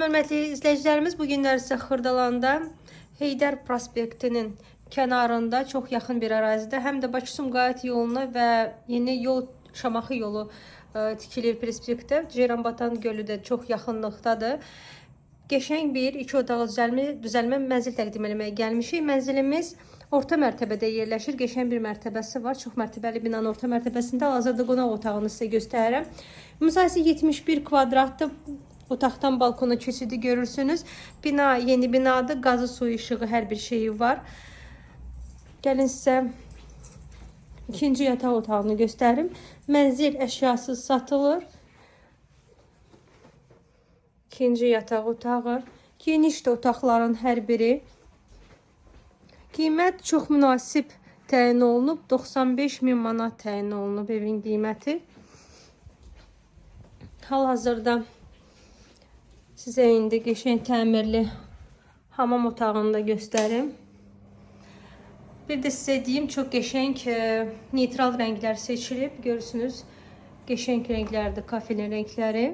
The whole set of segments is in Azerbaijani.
Hörmətli izləyicilərimiz, bu günlər sizə Xırdalanda Heydər prospektinin kənarında çox yaxın bir ərazidə həm də Bakı-Sumqayıt yoluna və yeni yol Şamaxı yolu tikilir prospektdə. Ceyranbatan gölü də çox yaxınlıqdadır. Qəşəng bir iki otaqlı düzəlmə mənzil təqdim etməyə gəlmişik. Mənzilimiz orta mərtəbədə yerləşir. Qəşəng bir mərtəbəsi var. Çox mərtəbəli binanın orta mərtəbəsində hal-hazırda qonaq otağını sizə göstərirəm. Müsahisə 71 kvadratdır. Otaqdan balkona keçidi görürsünüz. Bina yeni binadır. Qazı, suyu, işığı, hər bir şeyi var. Gəlin sizə ikinci yataq otağını göstərim. Mənzil əşyasız satılır. İkinci yataq otağı. Genişdir otaqların hər biri. Qiymət çox münasib təyin olunub. 95.000 manat təyin olunub evin qiyməti. Hal-hazırda sizə indi qəşəng təmirli hamam otağını da göstərim. Bir də sizə deyim, çox qəşəng neytral rənglər seçilib. Görürsünüz, qəşəng rənglərdir, kafenin rəngləri.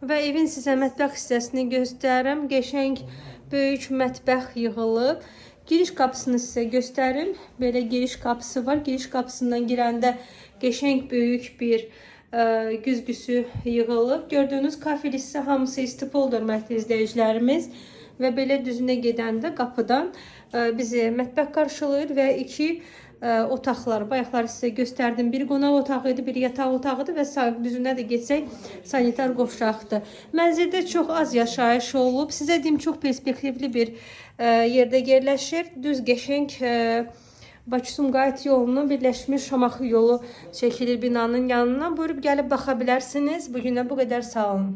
Və evin sizə mətbəx hissəsini göstərim. Qəşəng böyük mətbəx yığılıb. Giriş qapısını sizə göstərim. Belə giriş qapısı var. Giriş qapısından girəndə qəşəng böyük bir güzgüsü yığılıb. Gördüyünüz kafel hissə hamısı istipoldur hörmətli izləyicilərimiz. Və belə düzünə gedəndə qapıdan bizi mətbəx qarşılayır və iki otaqlar. Bayaqları sizə göstərdim. Bir qonaq otağı idi, bir yataq otağıdır və düzünə də geçsək sanitar qovşaqdır. Mənzildə çox az yaşayış olub. Sizə deyim, çox perspektivli bir yerdə yerləşir. Düz qəşəng Bakı-Sumqayıt yolunun birləşmiş Şamaxı yolu çəkilir binanın yanına. Buyurub gəlib baxa bilərsiniz. Bugünə bu qədər, sağ olun.